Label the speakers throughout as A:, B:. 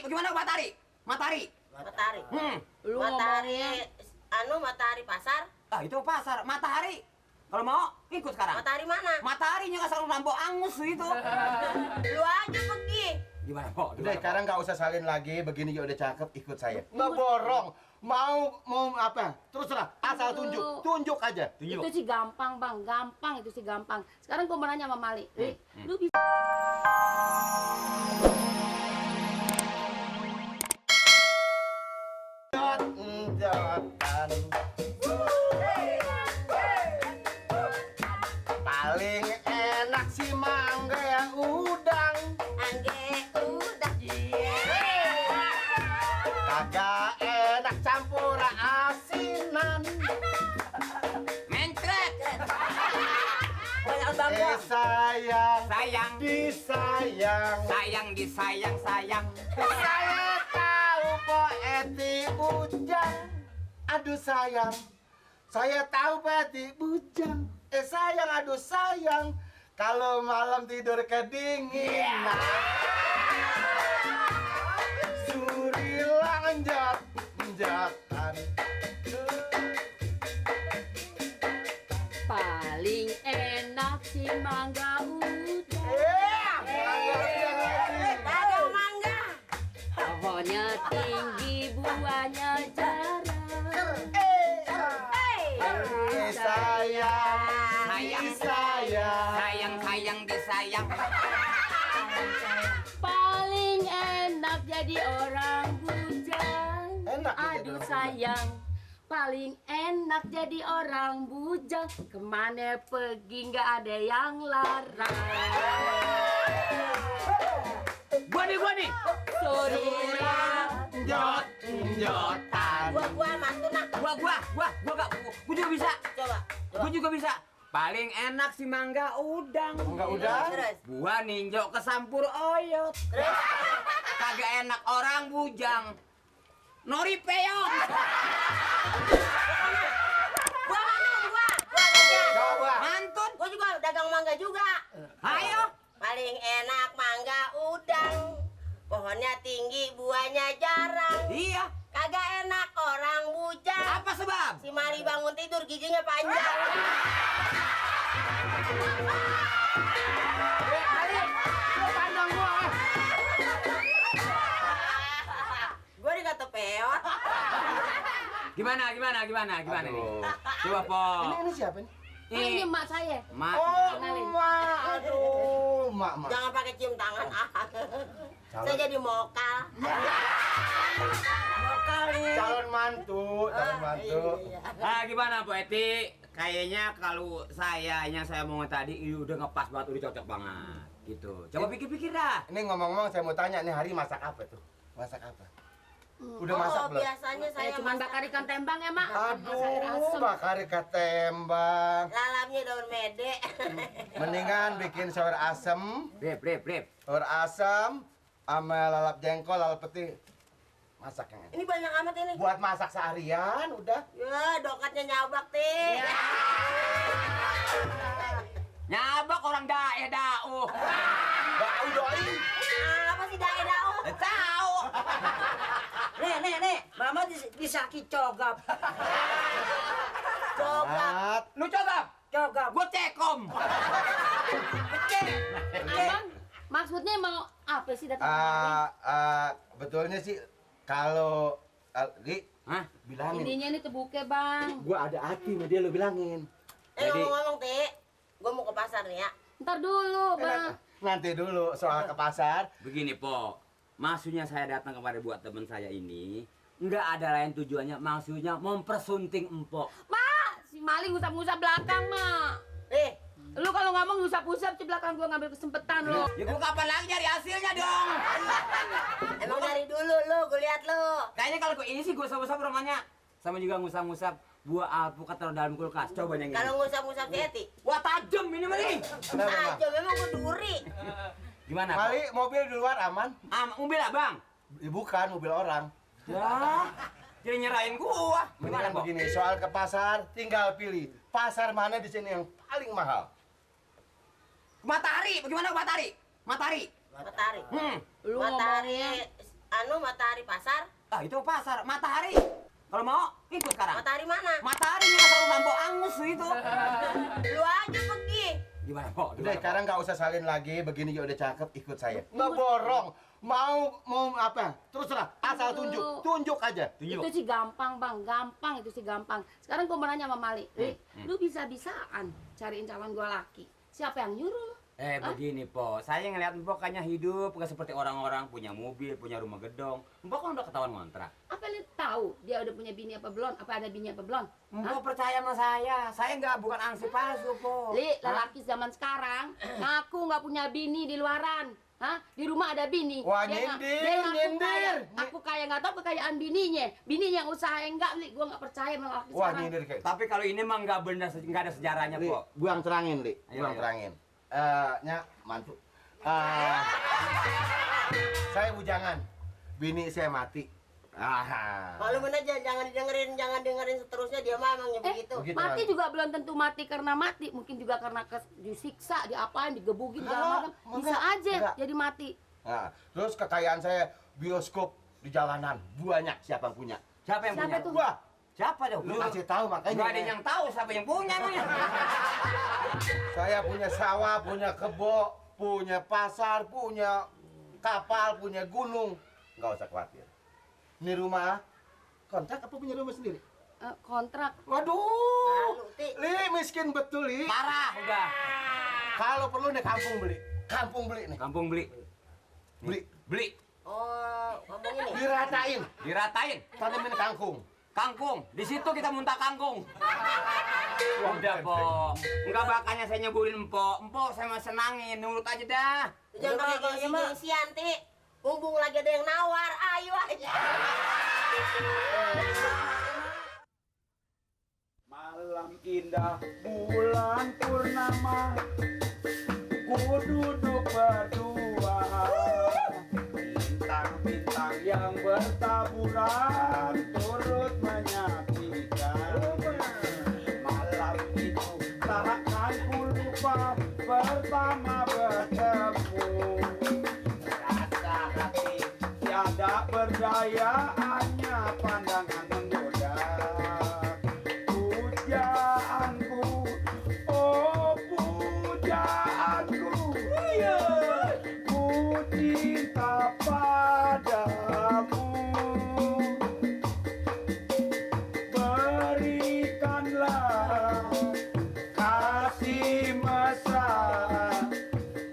A: bagaimana matahari? Matahari.
B: Matahari.
C: Lu
B: Matahari,
C: ngomongnya
B: matahari pasar.
A: Ah, itu pasar, matahari. Kalau mau, ikut sekarang.
B: Matahari mana?
A: Mataharinya nggak selalu nambah angus itu.
B: Lu aja pergi.
A: Gimana, Po?
D: Udah, sekarang nggak usah salin lagi. Begini juga udah cakep, ikut saya. Nggak borong. Mau apa? Terserah, asal tunjuk aja.
C: itu sih gampang, Bang. Gampang itu sih gampang. Sekarang gua mau nanya sama Mali. Lu bisa
D: Jotan. Paling enak si mangga ya udang.
B: Angge udah.
D: Kagak enak campur asinan.
A: Mencret.
B: Banyak banget.
D: Sayang,
A: Sayang.
D: disayang.
A: Disayang.
D: Saya tahu Pak Eti bujang. Aduh sayang, saya tahu Pak Eti bujang. Sayang, aduh sayang, kalau malam tidur kedinginan. Surilang jatan.
C: paling enak si mangga udah.
B: Dagang mangga.
C: Pohonnya tinggi, buahnya jarang.
A: Sayang, disayang.
C: Paling enak jadi orang bujang.
D: Enak ya jadi
C: Aduh
D: orang
C: sayang, paling enak jadi orang bujang. Kemana pergi nggak ada yang larang.
A: Gua nih.
C: Surilang
A: Jotan.
B: Gua mantu nak.
A: Gua juga bisa.
B: Coba.
A: Gua juga bisa. Paling enak si mangga udang.
D: Mangga udang?
B: Terus.
A: Gua ninjok kesampur oyot.
B: Terus.
A: Kagak enak orang bujang. Nori peot.
B: Gua aja.
D: Coba.
A: Mantun.
B: Gua juga dagang mangga juga.
A: Ayo.
B: Paling enak mangga udang. Pohonnya tinggi, buahnya jarang.
A: Iya.
B: Kagak enak orang bujang.
A: Apa sebab?
B: Si Mari bangun tidur giginya panjang. Gua dikata peot.
A: Gimana nih?
D: Aduh.
A: Coba, Po.
D: Ini siapa nih?
C: ini emak saya.
A: Mak.
D: Oh,
C: kenalin.
D: emak. Aduh, emak.
B: Jangan pakai cium tangan. Saya jadi mokal. Mokal nih.
D: Calon mantu.
B: Iya.
A: Ah, gimana, Po Eti? Kayaknya kalau yang saya mau tadi udah ngepas banget, udah cocok banget. Gitu. Coba pikir-pikir dah.
D: Ini ngomong-ngomong saya mau tanya nih, hari masak apa tuh? Masak apa? Udah masak belum?
B: Biasanya saya
C: Cuma
B: masak
C: bakar ikan tembang ya, Mak.
D: Aduh, bakar ikan tembang.
B: lalapnya daun mede.
D: Mendingan bikin sayur asem,
A: Brep.
D: sayur asem, sama lalap jengkol, lalap peti. Masak yang
B: Ini banyak amat ini.
D: buat masak seharian udah.
B: Ya, dokatnya nyabak, Ti.
A: Nyabak orang da'u.
D: Bau doi.
B: Apa sih dae-dao?
A: Tahu.
E: Nih, Mama disaki cogap.
B: Cogap.
A: Lu coba.
E: Cogap.
A: Gua cekom.
C: Abang, maksudnya mau apa sih datang kemari?
D: Betulnya sih kalau Li,
A: Hah?
D: bilangin.
C: Intinya ini tebuke, Bang.
D: Gua ada hati sama dia, lu bilangin.
A: Jadi-
B: Ngomong-ngomong, Ti. Gua mau ke pasar nih ya.
C: Ntar dulu, Bang.
D: Nanti dulu soal ke pasar.
A: Begini, Po. Maksudnya saya datang kepada buat teman saya ini nggak ada lain tujuannya, maksudnya mempersunting empok.
C: Mak, si Mali ngusap-ngusap belakang, Mak. Lu kalau ngomong ngusap-ngusap di belakang gua ngambil kesempatan lu.
A: Ya gua kapan lagi nyari hasilnya dong?
B: Emang dari dulu lu, gua lihat lu.
A: Kayaknya kalau gua ini sih gua ngusap-ngusap rumahnya. Sama juga ngusap-ngusap buah alpukat taruh dalam kulkas. Coba yang ini.
B: Kalau ngusap-ngusap Eti.
A: Wah, tajem ini mah nih.
B: Aja memang gua duri.
A: Gimana, Po?
D: Mali, mobil di luar aman?
A: Mobil Abang.
D: Ya, bukan, mobil orang.
A: Ya. Jadi nyerahin gua. Gimana,
D: Mendingan
A: Po?
D: begini, soal ke pasar tinggal pilih. Pasar mana di sini yang paling mahal?
A: Matahari, bagaimana Matahari? Matahari.
B: Matahari.
C: Lu
B: Matahari
C: ngomongnya
B: matahari pasar.
A: Ah, itu pasar, matahari. Kalau mau, ikut sekarang.
B: Matahari mana?
A: Matahari yang asal Sampo angus itu.
B: Lu aja pergi.
A: Gimana, Po?
D: Udah sekarang nggak usah salin lagi, begini juga udah cakep, ikut saya. Nggak borong, mau apa? Terserah, asal tunjuk aja.
A: Tunjuk.
C: Itu sih gampang bang, gampang itu sih gampang. Sekarang gua mau nanya sama Mali, lu bisa-bisaan cariin calon gua laki. Siapa yang nyuruh lu?
A: Begini, Po. Saya ngeliat Mpok kayaknya hidup nggak seperti orang-orang punya mobil, punya rumah gedong. Mpok kan udah ketahuan ngontrak.
C: Apa lu tahu dia udah punya bini apa belum? Apa ada bini apa belum?
A: Mpok percaya sama saya. Saya nggak bukan angsi palsu, Po.
C: Li, lelaki zaman sekarang ngaku nggak punya bini di luaran. Hah? Di rumah ada bini.
D: Wah,
C: Dia
D: nyindir,
C: ngaku
D: nyindir.
C: kaya. Aku kaya nggak tahu kekayaan bininya. Bininya yang usaha enggak, Li. Gua nggak percaya sama lelaki
D: Wah,
C: sekarang.
D: nyindir kayak.
A: Tapi kalau ini mah nggak benar, nggak ada sejarahnya,
D: Li,
A: Po.
D: buang terangin, Li.
A: Ayo,
D: Buang
A: ayo.
D: terangin. Mantu. Saya bujangan. Bini saya mati.
B: Kalau mana jangan dengerin seterusnya, dia mah emangnya begitu.
D: Begitu,
C: Mati
D: Bang.
C: juga belum tentu mati karena mati, mungkin juga karena disiksa, diapain, digebukin segala macam. Bisa
D: enggak,
C: aja
D: enggak.
C: jadi mati.
D: Nah, terus kekayaan saya bioskop di jalanan banyak, siapa yang punya?
A: Siapa yang
C: Siapa
A: punya?
C: tuh?
D: Gua.
A: Siapa dong?
D: Lu kasih tahu makanya.
A: Nggak ada yang tahu siapa yang punya namanya.
D: Saya punya sawah, punya kebo, punya pasar, punya kapal, punya gunung. Nggak usah khawatir. Ini rumah kontrak apa punya rumah sendiri?
C: Kontrak.
D: Waduh,
B: Malu, Ti.
D: Li miskin betul, Li.
A: Parah udah.
D: Kalau perlu nih kampung beli. Kampung beli nih.
A: Kampung beli.
D: Beli.
A: Beli.
B: Oh, ngomong ini.
D: Diratain.
A: Diratain.
D: Tanemin kangkung.
A: Kangkung. Di situ kita muntah kangkung. Udah, Po. Enggak bakanya saya nyebulin Empok. Empok saya mah senangin. Nurut aja dah.
B: Jangan pakai gengsi-gengsian, Ti. Mumpung lagi ada yang nawar, ayo aja.
F: Malam indah bulan purnama, ku duduk berdua. Bintang-bintang yang bertaburan turut menyaksikan. Malam itu takkan ku lupa pertama bertemu. Rasa hati tiada berdaya, hanya pandangan menggoda. Pujaanku, oh pujaanku, iya, ku cinta padamu. Berikanlah kasih mesra,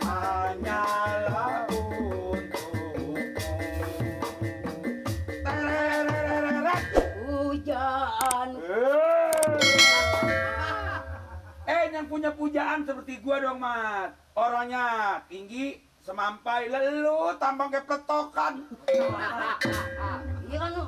F: hanyalah untukmu. Tererereret.
C: Hujan.
F: Yang punya pujaan seperti gua dong, Mat. Orangnya tinggi, semampai, lalu tampang kayak peletokan.
E: Iya kan lu.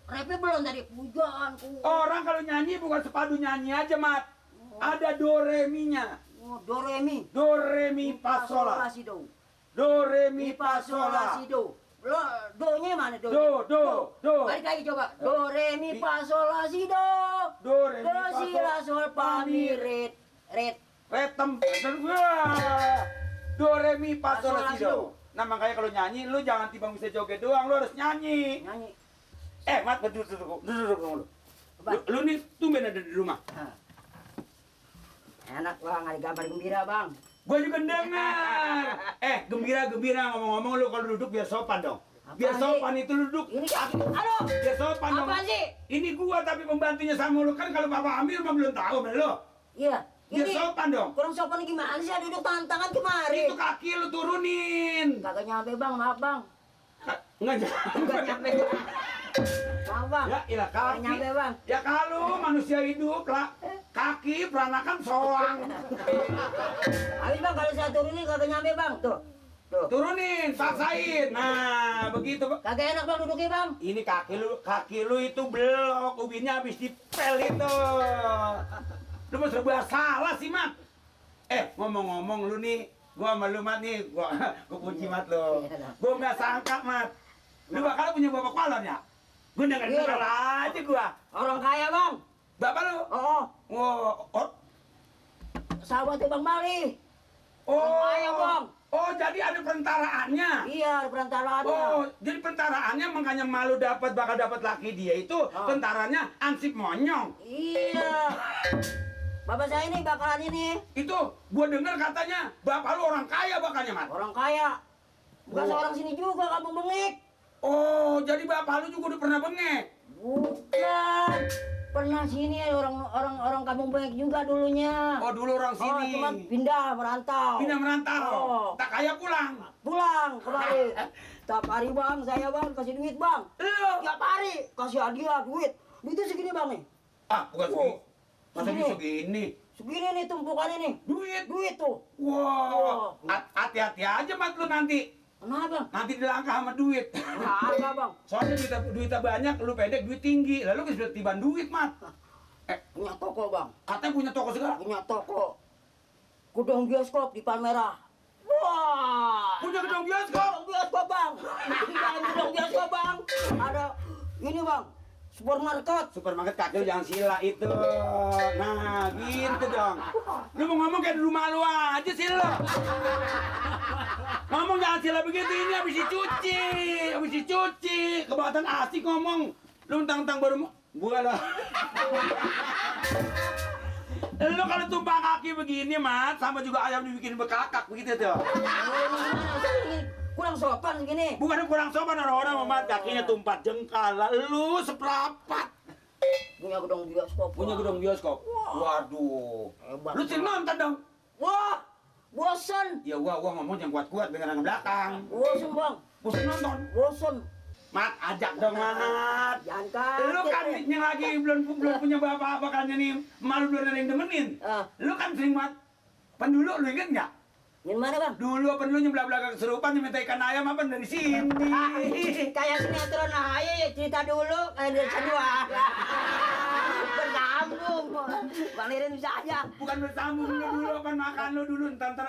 E: Rapnya belum dari pujaanku.
F: Orang kalau nyanyi bukan sepadu nyanyi aja, Mat. Ada do re mi-nya.
E: Oh, do re mi.
F: Do re mi fa sol la.
E: si do.
F: Do re
E: Mi
F: mi
E: fa
F: fa
E: sol
F: sol
E: la
F: la.
E: si do. Lo do-nya mana do?
F: Do.
E: Balik lagi coba. Do re mi fa sol la si do.
F: Do re mi
E: Do
F: fa
E: si
F: sol
E: la sol fa mi re. Red.
F: Retem. Do re mi fa sol la si do. Nah, makanya kalau nyanyi lu jangan timbang bisa joget doang, lu harus nyanyi.
E: Nyanyi.
F: Mat, duduk lu. Lu nih tumben ada di rumah.
E: Enak lah, nggak ada gambar gembira, Bang.
F: Gua juga dengar. Gembira ngomong-ngomong lu kalau duduk biar sopan dong. Biar
E: Apaan
F: sopan itu lu duduk.
E: Ini aduh.
F: Biar sopan dong.
E: Apa sih?
F: Ini gua tapi pembantunya sama lu kan kalau Bapak ambil mah belum tahu sama lu.
E: Iya.
F: Biar
E: Ini
F: sopan dong.
E: kurang sopan gimana sih? Duduk tangan kemari.
F: Itu kaki lu turunin.
E: Kagak nyampe, Bang. Maaf, Bang.
F: Enggak
E: Kagak nyampe. Maaf, Bang.
F: Ya, ilah
E: Kagak nyampe,
F: kaki.
E: Bang.
F: Ya kalau manusia hidup lah, kaki peranakan soang.
E: Habis, Bang, kalau saya turunin kagak nyampe, Bang. Tuh.
F: Turunin, paksain. Nah, begitu.
E: Kagak enak, Bang, duduknya, Bang.
F: Ini kaki lu itu belok, ubinnya habis dipel itu. Lu mau serba salah sih, Mat. Ngomong-ngomong lu nih, gua sama lu, Mat nih, gua puji Mat lu. Gua nggak sangka, Mat. Lu bakal punya bapak kolon ya? Gua dengar aja gua.
E: Orang kaya, Bang.
F: Bapak lu?
E: Oh,
F: Oh,
E: sahabatnya Bang Mali.
F: Oh,
E: kaya, Bang.
F: Oh, jadi ada perantaraannya.
E: Iya, ada perantaraannya.
F: Oh, jadi perantaraannya makanya malu bakal dapat laki dia itu tentaranya ansip monyong.
E: Iya. Bapak saya ini bakalan ini
F: Itu gua dengar katanya bapak lu orang kaya bakalnya, Mat.
E: orang kaya. Bukan
F: Oh.
E: seorang sini juga kamu bengek.
F: Oh, jadi bapak lu juga udah pernah bengek.
E: Bukan. Pernah sini orang kampung bengek juga dulunya.
F: Oh, dulu orang
E: Oh,
F: sini.
E: cuman pindah merantau.
F: Pindah merantau.
E: Oh.
F: Tak kaya pulang.
E: Pulang kembali. Tiap hari bang, saya bang kasih duit bang.
F: Lu.
E: Tiap hari kasih hadiah duit. Duitnya segini bang nih.
F: Ah, bukan segini.
E: Oh.
F: Masa
E: Segini.
F: bisa segini?
E: Segini nih tumpukannya nih.
F: Duit.
E: Duit tuh.
F: Wow.
E: Oh.
F: Hati-hati aja, Mat, lu nanti.
E: Kenapa?
F: Nanti dilangkah sama duit.
E: Nggak ada bang.
F: Soalnya duitnya banyak, lu pendek, duit tinggi. Lalu bisa tiban duit, Mat.
E: Punya toko bang.
F: Katanya punya toko segala.
E: Punya toko. Gudang bioskop di Palmerah. Wah.
F: Punya gedung bioskop.
E: Gudang bioskop bang. Di dalam gudang bioskop bang. Ada ini bang. Supermarket.
F: Supermarket kaki lu jangan sila itu. Nah, gitu dong. Lu mau ngomong kayak di rumah lu aja sih lu. Ngomong jangan sila begitu, ini habis dicuci. Habis dicuci. Kebangetan asik ngomong. Lu mentang-mentang baru gua lah. Lu kalau tumpah kaki begini, Mat, sama juga ayam dibikin bekakak begitu tuh.
E: Kurang sopan segini.
F: Bukan kurang sopan orang-orang, Mat, kakinya tumpah jengkal. Lu seprapat.
E: Punya gudang bioskop.
F: Punya
E: Bang.
F: gedung bioskop. Waduh.
E: Hebat.
F: Lu sih nonton dong.
E: Wah. Bosan.
F: Ya gua ngomong yang kuat-kuat dengan orang belakang.
E: Bosan bang.
F: Bosan nonton.
E: Bosan.
F: Mat, ajak dong, Mat.
E: Jangan kaget.
F: Lu kan yang lagi belum punya bapak-bapak kan nih, malu belum ada yang demenin.
E: Ah.
F: Lu kan sering, Mat. Dulu lu inget nggak?
E: Yang mana bang?
F: Dulu dulu nyebelah belakang keserupan diminta ikan ayam apa dari sini.
E: Kayak sinetron aja cerita dulu kayak dari dua. Bersambung. Bang Lirin bisa aja.
F: Bukan bersambung lu dulu kan makan lu dulu ntar